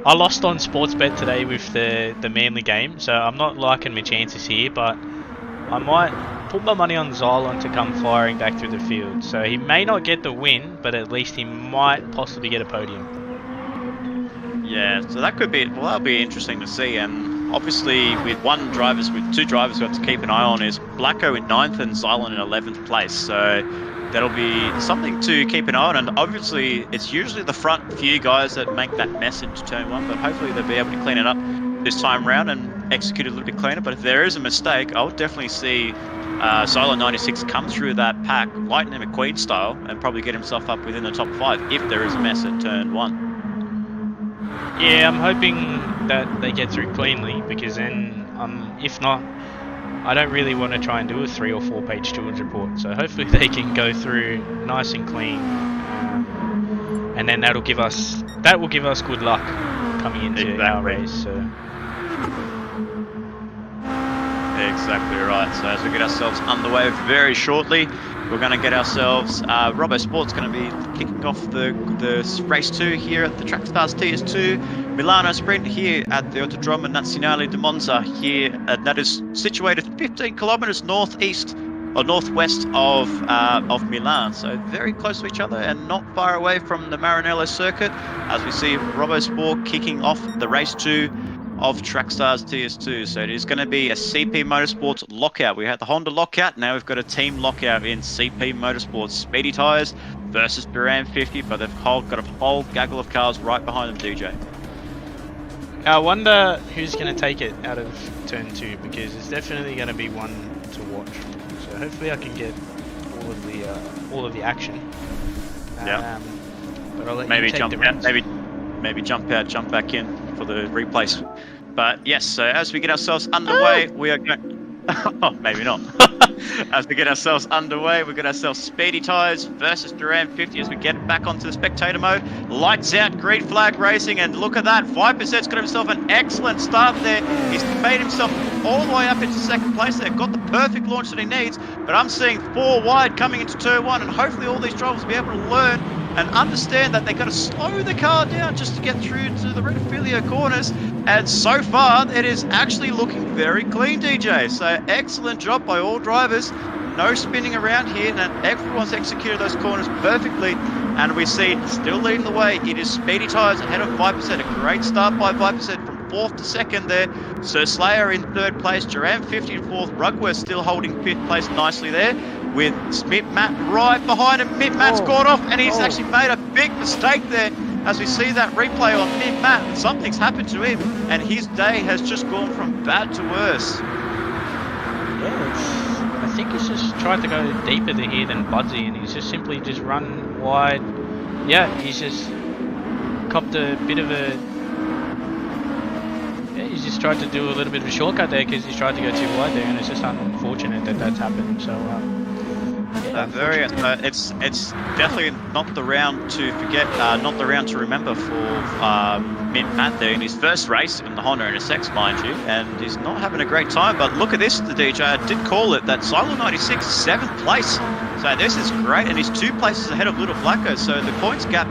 Speaker 2: I lost on Sportsbet today with the Manly game, so I'm not liking my chances here. But I might put my money on Xylon to come firing back through the field. So he may not get the win, but at least he might possibly get a podium.
Speaker 1: Yeah, so that'll be interesting to see. And obviously, with two drivers we have to keep an eye on is Blacko in 9th and Xylon in 11th place. So that'll be something to keep an eye on. And obviously, it's usually the front few guys that make that mess into turn 1, but hopefully they'll be able to clean it up this time round and execute it a little bit cleaner. But if there is a mistake, I would definitely see Xylon 96 come through that pack, Lightning McQueen style, and probably get himself up within the top 5 if there is a mess at turn 1.
Speaker 2: Yeah, I'm hoping that they get through cleanly, because then, if not, I don't really want to try and do a 3 or 4 page stewards report. So hopefully they can go through nice and clean, and then that will give us good luck coming into our race. So.
Speaker 1: Exactly right. So as we get ourselves underway very shortly, we're going to get ourselves Robbo Sport's going to be kicking off the race 2 here at the Trackstars TS2 Milano Sprint here at the Autodromo Nazionale di Monza here, and that is situated 15 kilometers northeast or northwest of Milan, so very close to each other and not far away from the Maranello circuit, as we see Robbo Sport kicking off the race 2 of Trackstars TS2. So it is going to be a CP Motorsports lockout. We had the Honda lockout, now we've got a team lockout in CP Motorsports. Speedy Tyres versus Duran 50, but they've got a whole gaggle of cars right behind them, DJ.
Speaker 2: I wonder who's going to take it out of turn 2, because it's definitely going to be one to watch. So hopefully I can get all of the action.
Speaker 1: Yeah.
Speaker 2: But I'll let
Speaker 1: maybe
Speaker 2: you take
Speaker 1: jump
Speaker 2: the
Speaker 1: out, maybe jump out, jump back in for the replays. But yes, so as we get ourselves underway, we are going. Oh, maybe not. As we get ourselves underway, we've got ourselves Speedy Tyres versus Duran 50 as we get back onto the spectator mode. Lights out, green flag racing, and look at that. 5%'s got himself an excellent start there. He's made himself all the way up into second place there. Got the perfect launch that he needs, but I'm seeing 4 wide coming into turn 1, and hopefully all these drivers will be able to learn and understand that they've got to slow the car down just to get through to the Renofilio corners. And so far, it is actually looking very clean, DJ. So excellent job by all drivers. No spinning around here, and everyone's executed those corners perfectly. And we see still leading the way. It is Speedy Tyres ahead of 5%. A great start by 5% from 4th to 2nd there. Sir Slayer in 3rd place. Duran 50 in 4th. Rugworth still holding 5th place nicely there, with Smith Matt right behind him. Mitt Matt's gone off, and he's actually made a big mistake there. As we see that replay on Mitt Matt, something's happened to him, and his day has just gone from bad to worse.
Speaker 2: Yeah, I think he's just tried to go deeper here than Budsy, and he's just simply just run wide. Yeah, he's just copped a bit of a He's just tried to do a little bit of a shortcut there because he's tried to go too wide there, and it's just unfortunate that that's happened. So, yeah,
Speaker 1: it's definitely not the round to forget, not the round to remember for Mint Matt there in his first race in the Honda NSX, mind you, and he's not having a great time. But look at this, the DJ. I did call it that Silo 96 7th place. So this is great, and he's 2 places ahead of Little Blacko. So the points gap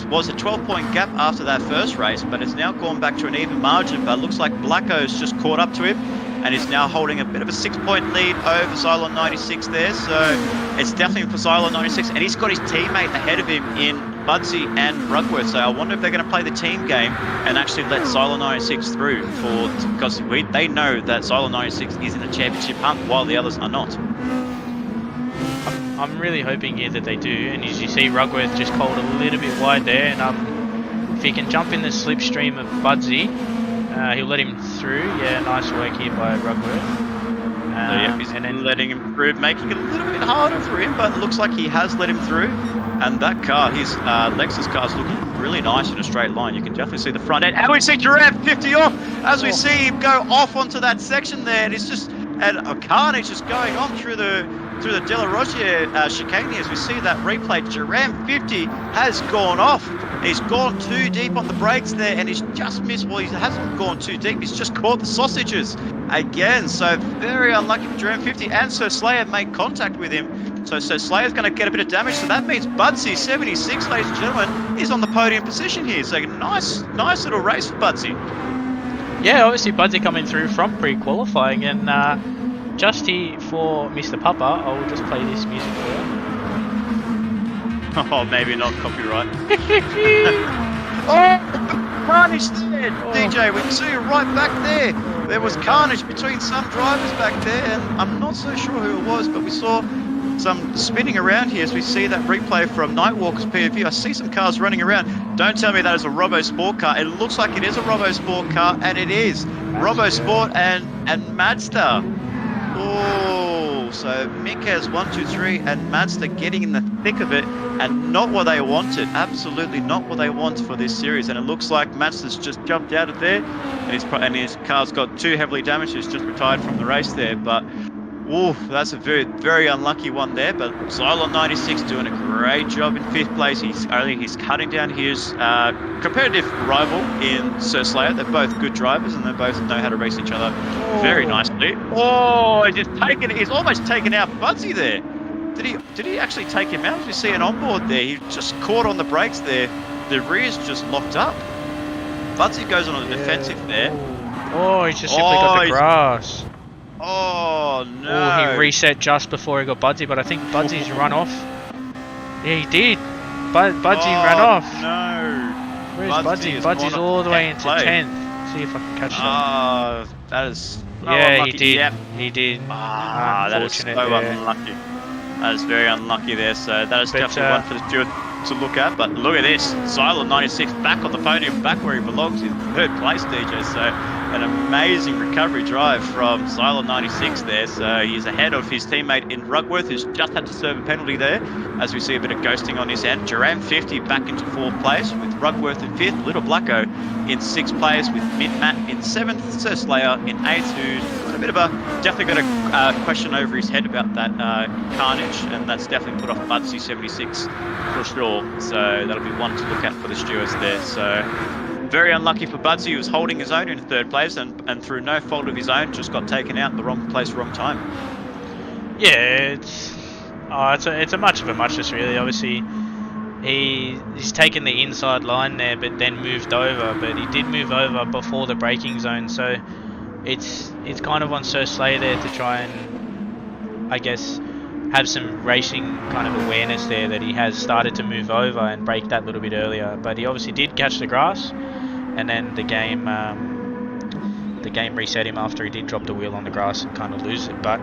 Speaker 1: was a 12-point gap after that first race, but it's now gone back to an even margin. But it looks like Blacko's just caught up to him, and is now holding a bit of a 6-point lead over Xylon 96 there. So it's definitely for Xylon 96, and he's got his teammate ahead of him in Budsy and Rugworth. So I wonder if they're going to play the team game and actually let Xylon 96 through, because they know that Xylon 96 is in the championship hunt while the others are not.
Speaker 2: I'm really hoping here that they do, and as you see, Rugworth just called a little bit wide there, and if he can jump in the slipstream of Budsy, he'll let him through. Yeah, nice work here by Rugworth.
Speaker 1: He's then letting him through, making it a little bit harder for him, but it looks like he has let him through. And that car, his Lexus car, is looking really nice in a straight line. You can definitely see the front end. And we see Giraffe 50 off as we see him go off onto that section there. And it's just a carnage just going on through the De La Roche chicane as we see that replay. Duran 50 has gone off. He's gone too deep on the brakes there, and he's just missed. Well, he hasn't gone too deep. He's just caught the sausages again. So very unlucky for Duran 50. And Sir Slayer made contact with him. So Sir Slayer's going to get a bit of damage. So that means Budsy 76, ladies and gentlemen, is on the podium position here. So nice little race for Budsy.
Speaker 2: Yeah, obviously Budsy coming through from pre-qualifying, and just here for Mr. Papa, I will just play this music for you.
Speaker 1: Oh, maybe not copyright. Oh, carnage there, DJ. We can see it right back there. There was carnage between some drivers back there, and I'm not so sure who it was, but we saw some spinning around here as we see that replay from Nightwalker's POV. I see some cars running around. Don't tell me that is a Robo Sport car. It looks like it is a Robo Sport car, and it is. Robo Sport and Mazda. Oh, so Mick has 1, 2, 3, and Mazda getting in the thick of it, and not what they wanted. Absolutely not what they want for this series. And it looks like Mazda's just jumped out of there, and his car's got too heavily damaged. He's just retired from the race there. But ooh, that's a very, very unlucky one there. But Xylon 96 doing a great job in 5th place. He's cutting down his competitive rival in Sir Slayer. They're both good drivers, and they both know how to race each other very nicely. Oh, he's almost taken out Budsy there. Did he actually take him out? As we see an onboard there, he just caught on the brakes there. The rear's just locked up. Budsy goes on a defensive there.
Speaker 2: Oh, he's just simply got the grass.
Speaker 1: Oh no!
Speaker 2: Oh, he reset just before he got Budsy, but I think Budsy's run off. Yeah, he did. Budsy ran off.
Speaker 1: No.
Speaker 2: Where's Budsy? Budsy's all the way into 10th. See if I can catch that.
Speaker 1: That is.
Speaker 2: Yeah, he did.
Speaker 1: Yep.
Speaker 2: He did.
Speaker 1: That is so unlucky. That is very unlucky there. So that is definitely one for the steward to look at. But look at this. Xylon 96 back on the podium, back where he belongs in 3rd place, DJ. So an amazing recovery drive from Xylon 96 there. So he's ahead of his teammate in Rugworth, who's just had to serve a penalty there, as we see a bit of ghosting on his end. Duran 50 back into 4th place with Rugworth in 5th, Little Blacko in 6th place with Mint Matt in 7th, Sir Slayer in 8th, who's got a bit of definitely got a question over his head about that carnage, and that's definitely put off Budsy 76 for sure. So that'll be one to look at for the stewards there. So very unlucky for Budsy, who was holding his own in 3rd place, and through no fault of his own, just got taken out in the wrong place, wrong time.
Speaker 2: Yeah, it's a much of a muchness really. Obviously, he's taken the inside line there, but then moved over. But he did move over before the braking zone, so it's kind of on Sir Slayer there to try and, I guess, have some racing kind of awareness there, that he has started to move over and brake that little bit earlier. But he obviously did catch the grass, and then the game reset him after he did drop the wheel on the grass and kind of lose it. But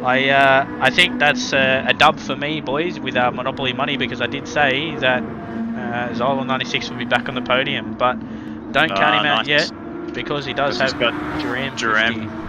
Speaker 2: I think that's a dub for me, boys, with our Monopoly money, because I did say that Xylon 96 will be back on the podium, but don't count him out yet, because he does have Duran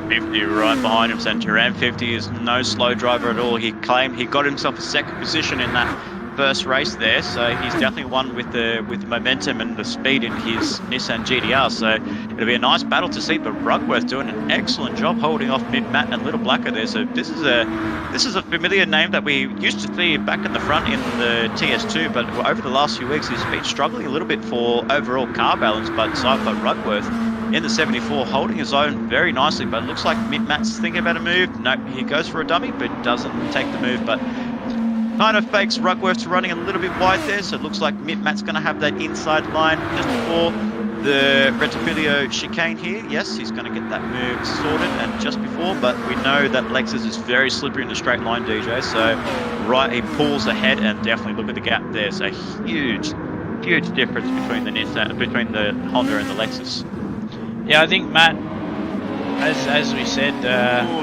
Speaker 1: 50 right behind him. So Duran 50 is no slow driver at all. He claimed he got himself a 2nd position in that first race there, so he's definitely won with the momentum and the speed in his Nissan GTR. So it'll be a nice battle to see. But Rugworth doing an excellent job holding off Matt and Little Blacker there. So this is a familiar name that we used to see back in the front in the TS2, but over the last few weeks he's been struggling a little bit for overall car balance. But Rugworth in the 74 holding his own very nicely. But it looks like Matt's thinking about a move. Nope, he goes for a dummy, but doesn't take the move. But kind of fakes Rugworth running a little bit wide there, so it looks like Matt's going to have that inside line just before the Rettifilio chicane here. Yes, he's going to get that move sorted and just before, but we know that Lexus is very slippery in the straight line, DJ, so right, he pulls ahead and definitely look at the gap there. So huge difference between between the Honda and the Lexus.
Speaker 2: Yeah, I think Matt, as we said,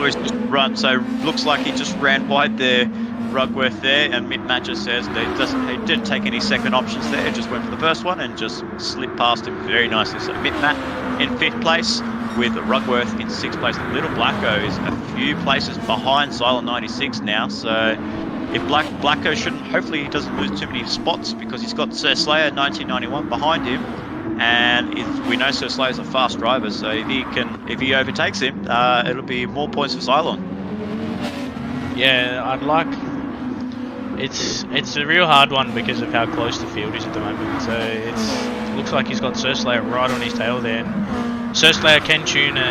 Speaker 1: he's just run, so looks like he just ran wide there. Rugworth there, and Matt just says that he didn't take any second options there, just went for the first one and just slipped past him very nicely. So Matt in 5th place with Rugworth in 6th place. Little Blacko is a few places behind Silent 96 now, so if Blacko hopefully he doesn't lose too many spots, because he's got Sir Slayer 1991 behind him, and we know Sir Slayer's a fast driver, so if he overtakes him, it'll be more points for Cylon.
Speaker 2: Yeah, I'd like. It's a real hard one because of how close the field is at the moment. So it looks like he's got Sir Slayer right on his tail there. And Sir Slayer can tune the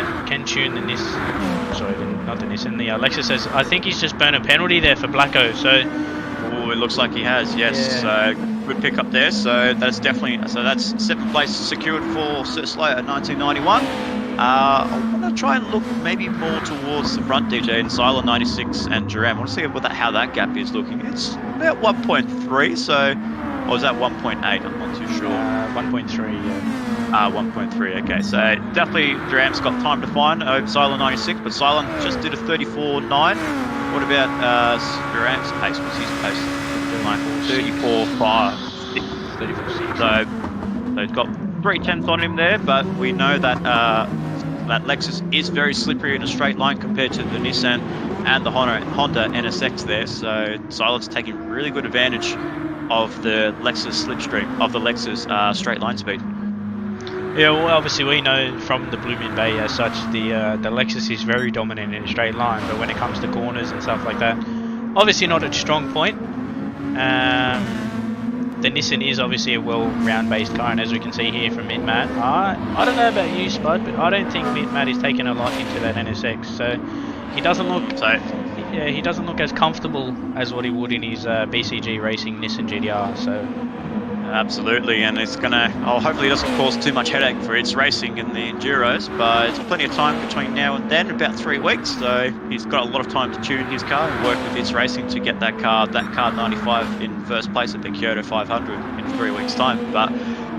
Speaker 2: Lexus says, I think he's just burned a penalty there for Blacko. So
Speaker 1: it looks like he has. Yes.
Speaker 2: Yeah.
Speaker 1: So good pick up there. So that's 7th place secured for Sir Slayer 1991. I want to try and look maybe more towards the front, DJ, in Silo 96 and Duran. I want to see how that gap is looking. It's about 1.3, so... Or was that 1.8? I'm not too sure.
Speaker 2: 1.3, yeah.
Speaker 1: 1.3, okay. So definitely Duran's got time to find over Silo 96, but Silo just did a 34.9. What about Duran's pace? What's his pace? 34.5. 34.6. So he's got 3/10 on him there, but we know that that Lexus is very slippery in a straight line compared to the Nissan and the Honda NSX there. So Silent's taking really good advantage of the Lexus slipstream, of the Lexus straight line speed.
Speaker 2: Yeah, well, obviously we know from the Blooming Bay as such, the Lexus is very dominant in a straight line, but when it comes to corners and stuff like that, obviously not a strong point. The Nissan is obviously a well-round based car, and as we can see here from Matt, I don't know about you, Spud, but I don't think Matt is taking a lot into that NSX, so he doesn't look he doesn't look as comfortable as what he would in his BCG Racing Nissan GTR. So
Speaker 1: absolutely, and it's gonna hopefully it doesn't cause too much headache for its racing in the Enduros, but it's plenty of time between now and then, about 3 weeks, so he's got a lot of time to tune his car and work with its racing to get that car 95 in first place at the Kyoto 500 in 3 weeks time. But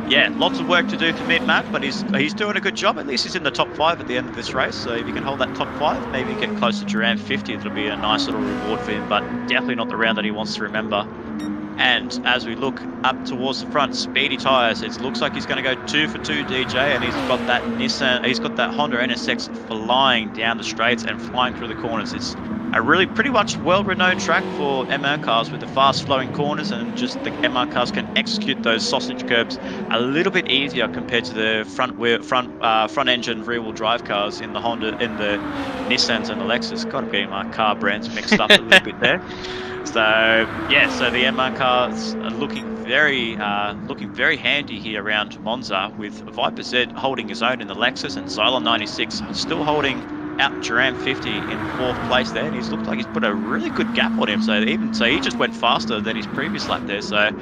Speaker 1: yeah, lots of work to do to meet Matt, but he's doing a good job. At least he's in the top 5 at the end of this race, so if you can hold that top 5, maybe get close to Duran 50, it'll be a nice little reward for him, but definitely not the round that he wants to remember. And as we look up towards the front, speedy tyres, it looks like he's going to go 2 for 2, DJ, and he's got that Honda NSX flying down the straights and flying through the corners. It's a really pretty much well-renowned track for MR cars with the fast-flowing corners, and just the MR cars can execute those sausage curbs a little bit easier compared to the front-engine rear-wheel drive cars in the Honda, in the Nissans and the Lexus. Got to get my car brands mixed up a little bit there. So yeah, so the MR cars are looking very handy here around Monza, with Viper Z holding his own in the Lexus, and Xylon 96 still holding out Duran 50 in 4th place there, and he's looked like he's put a really good gap on him. So he just went faster than his previous lap there. So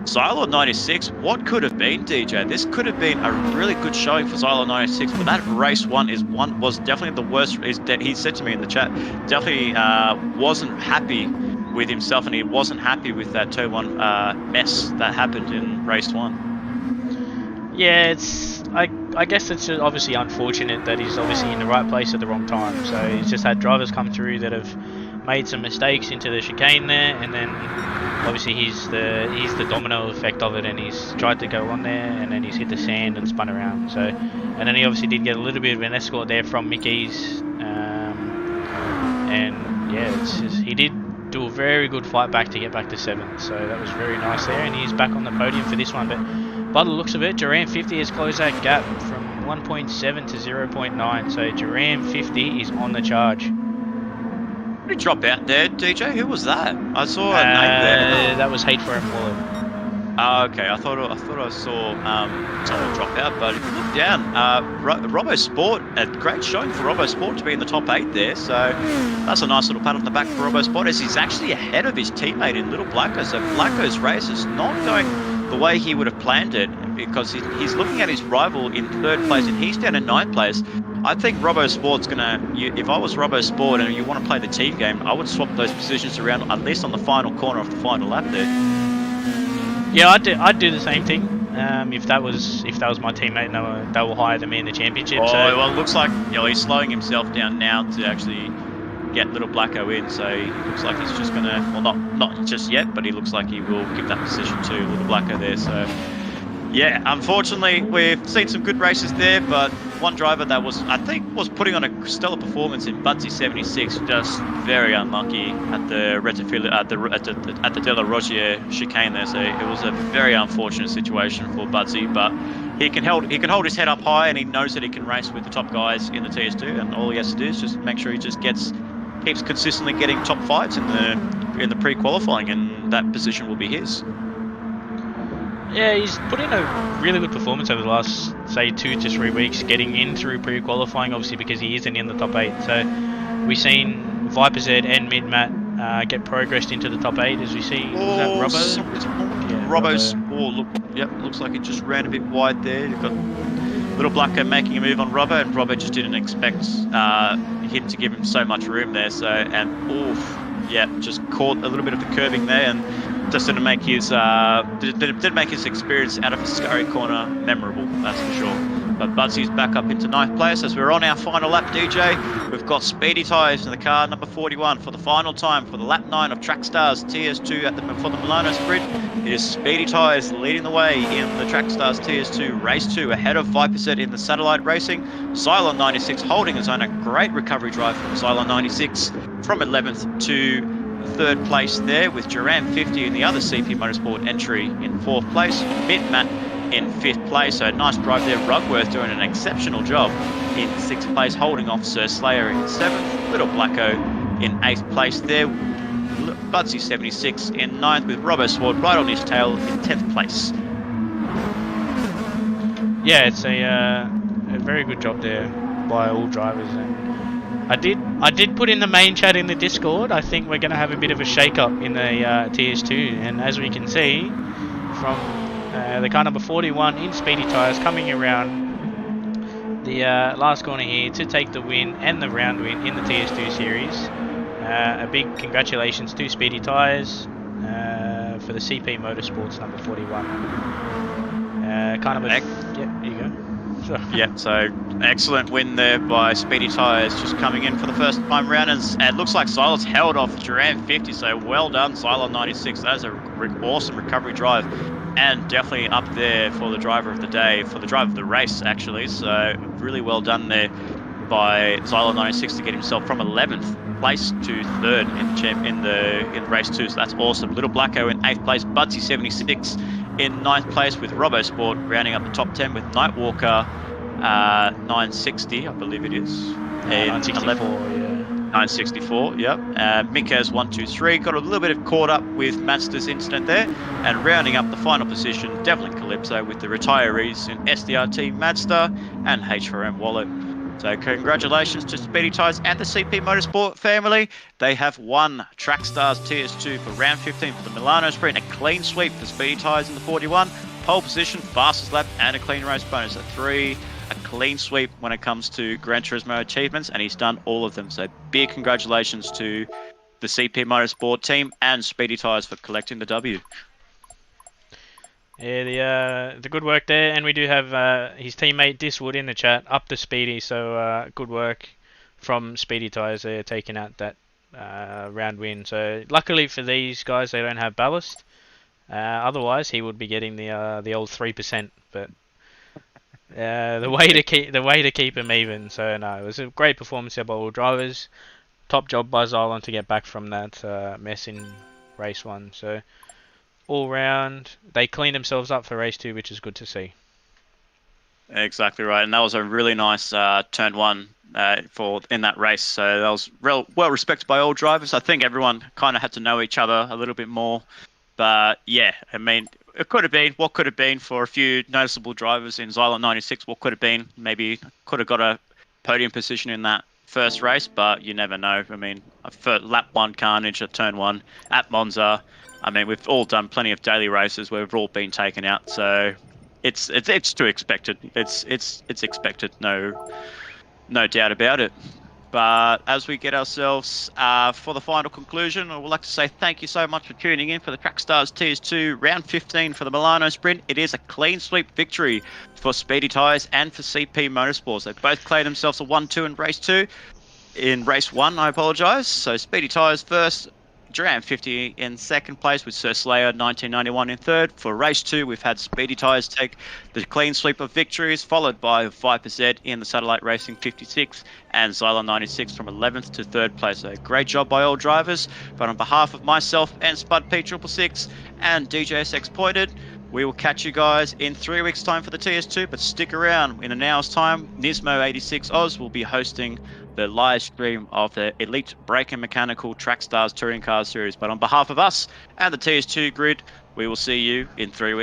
Speaker 1: Xylon 96, what could have been, DJ? This could have been a really good showing for Xylon 96, but that race was definitely the worst. He said to me in the chat, definitely wasn't happy with himself, and he wasn't happy with that turn 1 mess that happened in race 1.
Speaker 2: Yeah, I guess it's obviously unfortunate that he's obviously in the right place at the wrong time. So he's just had drivers come through that have made some mistakes into the chicane there, and then obviously he's the domino effect of it, and he's tried to go on there, and then he's hit the sand and spun around. So, and then he obviously did get a little bit of an escort there from Mickey's, and yeah, it's just, he did do a very good fight back to get back to 7th. So that was very nice there, and he's back on the podium for this one. But by the looks of it, Duran 50 has closed that gap from 1.7 to 0.9. So Duran 50 is on the charge.
Speaker 1: Did he drop out there, DJ? Who was that? I saw a name there.
Speaker 2: That was Hate for M Wallet.
Speaker 1: Oh, okay. I thought I saw someone drop out, but if you look down, Robbo Sport, a great showing for Robbo Sport to be in the top 8 there. So that's a nice little pat on the back for Robbo Sport, as he's actually ahead of his teammate in Little Blacko. So Blacko's race is not going the way he would have planned it, because he's looking at his rival in 3rd place and he's down in 9th place. I think Robbo Sport's gonna. If I was Robbo Sport and you want to play the team game, I would swap those positions around, at least on the final corner of the final lap there.
Speaker 2: Yeah, I'd do the same thing. If that was my teammate, and they were higher than me in the championship.
Speaker 1: Oh,
Speaker 2: so.
Speaker 1: Well, it looks like he's slowing himself down now to actually get Little Blacko in. So he looks like he's just gonna, well, not just yet, but he looks like he will give that position to Little Blacko there. So yeah, unfortunately, we've seen some good races there, but one driver that was putting on a stellar performance in Budsy 76, just very unlucky at the at the De La Rogier chicane there. So it was a very unfortunate situation for Budsy, but he can hold his head up high, and he knows that he can race with the top guys in the TS2, and all he has to do is just make sure he just keeps consistently getting top 5s in the pre-qualifying, and that position will be his.
Speaker 2: Yeah, he's put in a really good performance over the last, say, 2 to 3 weeks, getting in through pre-qualifying, obviously because he isn't in the top 8. So we've seen Viper Z and Mid Matt get progressed into the top 8, as we see. Was that Robbo?
Speaker 1: Yeah, Robbo's. Looks like it just ran a bit wide there. You've got Little Blacko making a move on Robbo, and Robbo just didn't expect him to give him so much room there. So, just caught a little bit of the curving there, and just didn't make his experience out of a scurry corner memorable, that's for sure. But Budsy's back up into 9th place as we're on our final lap, DJ. We've got Speedy Tyres in the car, number 41, for the final time for the lap 9 of Trackstars TS2 for the Milano Sprint. It is Speedy Tyres leading the way in the Trackstars TS2 Race 2, ahead of Viper Z in the Satellite Racing. Xylon 96 holding his own, a great recovery drive from Xylon 96 from 11th to 3rd place there, with Duran 50 in the other CP Motorsport entry in 4th place, Mid Matt in 5th place. So nice drive there. Rugworth doing an exceptional job in 6th place, holding off Sir Slayer in 7th, Little Blacko in 8th place there, Budsy 76 in 9th, with Robbo Sword right on his tail in 10th place.
Speaker 2: Yeah, it's a very good job there by all drivers. And I did put in the main chat in the Discord. I think we're going to have a bit of a shake-up in the TS2, and as we can see from the car number 41 in Speedy Tyres coming around the last corner here to take the win and the round win in the TS2 series. A big congratulations to Speedy Tyres for the CP Motorsports number 41. Yeah, here you go. Sure.
Speaker 1: Yeah, so excellent win there by Speedy Tyres, just coming in for the first time round, and it looks like Silas held off Duran 50, so well done Xylon 96. That is an awesome recovery drive, and definitely up there for the driver of the day, for the driver of the race actually. So really well done there by Xylon 96 to get himself from 11th place to 3rd in race 2. So that's awesome. Little Blacko in 8th place, Budsy 76 in 9th place, with Robbo Sport rounding up the top 10 with Nightwalker 960, I believe it is. 964, yep. Mikaz 123 got a little bit of caught up with Mazda's incident there, and rounding up the final position, Devlin Calypso with the retirees in SDRT Mazda and H4M Wallet. So congratulations to Speedy Tyres and the CP Motorsport family. They have won Trackstars TS2 for round 15 for the Milano Sprint. A clean sweep for Speedy Tyres in the 41. Pole position, fastest lap, and a clean race bonus. A clean sweep when it comes to Gran Turismo achievements, and he's done all of them. So big congratulations to the CP Motorsport team and Speedy Tyres for collecting the W.
Speaker 2: Yeah, the good work there, and we do have his teammate Diswood in the chat, up to Speedy, so good work from Speedy Tyres there, taking out that round win. So luckily for these guys, they don't have ballast. Otherwise, he would be getting the old 3%. But the way to keep him even. So no, it was a great performance there by all drivers. top job by Xylon to get back from that mess in race 1. So all round, they cleaned themselves up for race 2, which is good to see.
Speaker 1: Exactly right, and that was a really nice turn 1 for in that race. So that was well respected by all drivers. I think everyone kind of had to know each other a little bit more. But yeah, I mean, it could have been what could have been for a few noticeable drivers in Xylon 96. What could have been, maybe could have got a podium position in that first race, but you never know. I mean, for lap 1 carnage at turn 1 at Monza. I mean, we've all done plenty of daily races where we've all been taken out, so it's to expected. It's expected. No doubt about it. But as we get ourselves for the final conclusion, I would like to say thank you so much for tuning in for the Trackstars TS2 round 15 for the Milano Sprint. It is a clean sweep victory for Speedy Tyres and for CP Motorsports. They both claimed themselves a 1-2 in race 2. In race 1, I apologise. So Speedy Tyres first, Duran 50 in second place with Sir Slayer 1991 in third. For race 2, we've had Speedy Tyres take the clean sweep of victories, followed by Viper Z in the Satellite Racing 56 and Xylon 96 from 11th to third place. So great job by all drivers. But on behalf of myself and Spud P666 and DJSX Pointed, we will catch you guys in 3 weeks' time for the TS2, but stick around. In an hour's time, Nismo86 Oz will be hosting the live stream of the Elite Brake and Mechanical Trackstars Touring Cars Series. But on behalf of us and the TS2 grid, we will see you in 3 weeks.